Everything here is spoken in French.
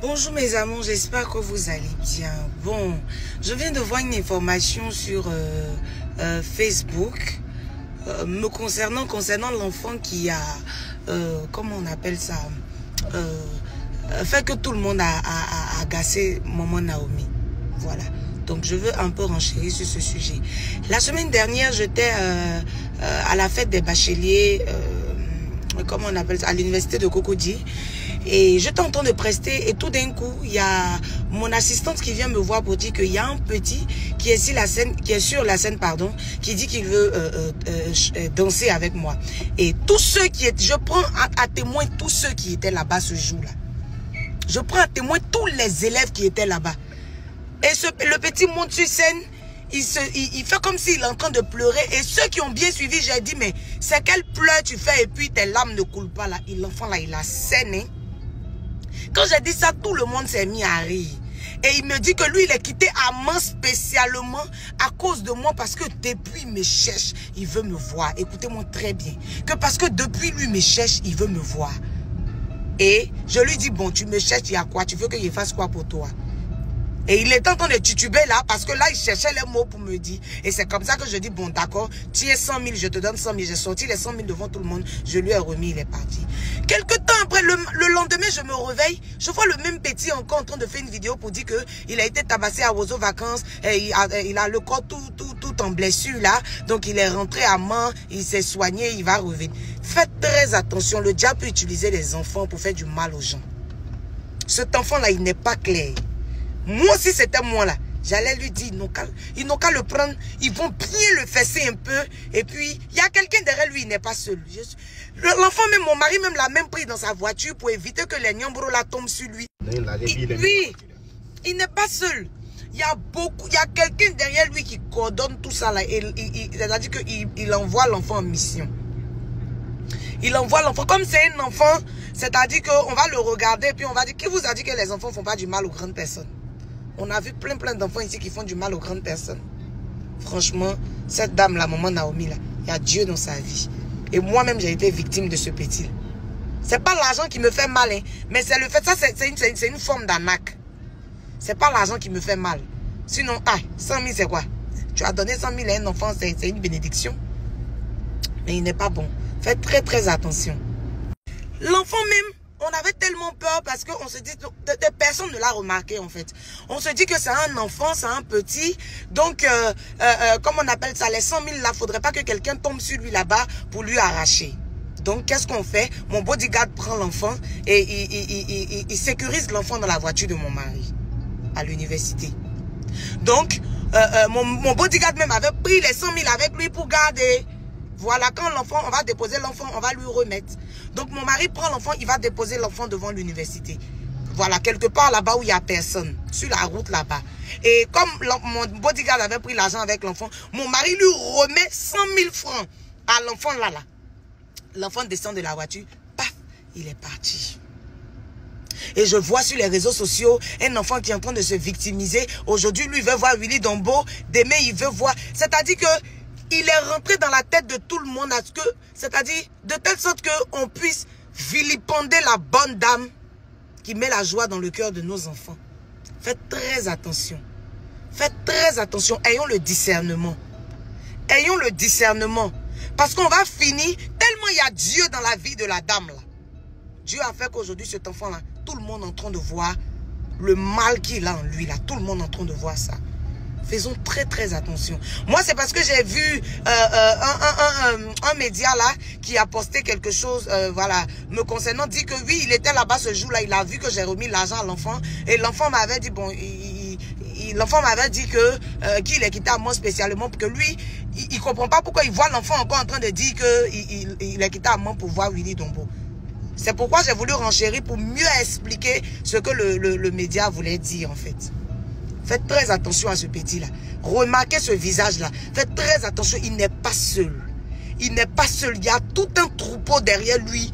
Bonjour mes amours, j'espère que vous allez bien. Bon, je viens de voir une information sur Facebook me concernant l'enfant qui a, comment on appelle ça, fait que tout le monde a agacé maman Naomi. Voilà. Donc je veux un peu renchérir sur ce sujet. La semaine dernière, j'étais à la fête des bacheliers, comment on appelle ça, à l'université de Cocody. Et j'étais en train de prester et tout d'un coup, il y a mon assistante qui vient me voir pour dire qu'il y a un petit qui est sur la scène, pardon, qui dit qu'il veut danser avec moi. Et tous ceux qui étaient, je prends à témoin tous ceux qui étaient là-bas ce jour-là. Je prends à témoin tous les élèves qui étaient là-bas. Et le petit monte sur scène, il fait comme s'il est en train de pleurer. Et ceux qui ont bien suivi, j'ai dit, mais c'est quel pleur tu fais et puis tes larmes ne coulent pas là. L'enfant là, il a saigné. Quand j'ai dit ça, tout le monde s'est mis à rire. Et il me dit que lui, il est quitté Amman spécialement à cause de moi parce que depuis il me cherche, il veut me voir. Écoutez-moi très bien. Que parce que depuis lui me cherche, il veut me voir. Et je lui dis, bon, tu me cherches, il y a quoi? Tu veux que je fasse quoi pour toi? Et il est en train de tituber là, parce que là, il cherchait les mots pour me dire. Et c'est comme ça que je dis, bon, d'accord, tu es 100 000, je te donne 100 000. J'ai sorti les 100 000 devant tout le monde, je lui ai remis, il est parti. Quelque temps après, le lendemain, je me réveille, je vois le même petit encore en train de faire une vidéo pour dire qu'il a été tabassé à Oiseau Vacances, et il a le corps tout en blessure là, donc il est rentré à Mans, il s'est soigné, il va revenir. Faites très attention, le diable peut utiliser les enfants pour faire du mal aux gens. Cet enfant-là, il n'est pas clair. Moi, si c'était moi là, j'allais lui dire, ils n'ont qu'à le prendre, ils vont bien le fesser un peu. Et puis, il y a quelqu'un derrière lui, il n'est pas seul. L'enfant, même mon mari, même l'a même pris dans sa voiture pour éviter que les nyambros là tombent sur lui. Oui, il n'est pas seul. Il y a quelqu'un derrière lui qui coordonne tout ça là. C'est-à-dire qu'il envoie l'enfant en mission. Il envoie l'enfant, comme c'est un enfant, c'est-à-dire qu'on va le regarder et puis on va dire, qui vous a dit que les enfants ne font pas du mal aux grandes personnes? On a vu plein d'enfants ici qui font du mal aux grandes personnes. Franchement, cette dame, la maman Naomi, là, il y a Dieu dans sa vie. Et moi-même, j'ai été victime de ce petit. C'est pas l'argent qui me fait mal, hein, mais c'est le fait, ça c'est une forme d'arnaque. C'est pas l'argent qui me fait mal. Sinon, 100 000 c'est quoi? Tu as donné 100 000 à un enfant, c'est une bénédiction. Mais il n'est pas bon. Faites très attention. L'enfant même, on avait tellement peur parce qu'on se dit, personne ne l'a remarqué en fait. On se dit que c'est un enfant, c'est un petit. Donc, comme on appelle ça, les 100 000 là, faudrait pas que quelqu'un tombe sur lui là-bas pour lui arracher. Donc, qu'est-ce qu'on fait? Mon bodyguard prend l'enfant et il sécurise l'enfant dans la voiture de mon mari à l'université. Donc, mon bodyguard même avait pris les 100 000 avec lui pour garder. Voilà, quand l'enfant, on va déposer l'enfant, on va lui remettre. Donc, mon mari prend l'enfant, il va déposer l'enfant devant l'université. Voilà, quelque part là-bas où il n'y a personne. Sur la route là-bas. Et comme mon bodyguard avait pris l'argent avec l'enfant, mon mari lui remet 100 000 francs à l'enfant là. L'enfant descend de la voiture, paf, il est parti. Et je vois sur les réseaux sociaux un enfant qui est en train de se victimiser. Aujourd'hui, lui, il veut voir Willy Dombo. Demain, il veut voir... C'est-à-dire que il est rentré dans la tête de tout le monde, c'est-à-dire de telle sorte qu'on puisse vilipender la bonne dame qui met la joie dans le cœur de nos enfants. Faites très attention. Faites très attention. Ayons le discernement. Ayons le discernement. Parce qu'on va finir, tellement il y a Dieu dans la vie de la dame là. Dieu a fait qu'aujourd'hui, cet enfant-là, tout le monde est en train de voir le mal qu'il a en lui là. Tout le monde est en train de voir ça. Faisons très attention. Moi, c'est parce que j'ai vu un média là qui a posté quelque chose, voilà, me concernant, dit que oui, il était là-bas ce jour-là, il a vu que j'ai remis l'argent à l'enfant et l'enfant m'avait dit, bon, l'enfant m'avait dit que qu'il est quitté à moi spécialement pour que lui, il comprend pas pourquoi il voit l'enfant encore en train de dire que il est quitté à moi pour voir Willy Dombo. C'est pourquoi j'ai voulu renchérir pour mieux expliquer ce que le média voulait dire en fait. Faites très attention à ce petit-là. Remarquez ce visage-là. Faites très attention. Il n'est pas seul. Il n'est pas seul. Il y a tout un troupeau derrière lui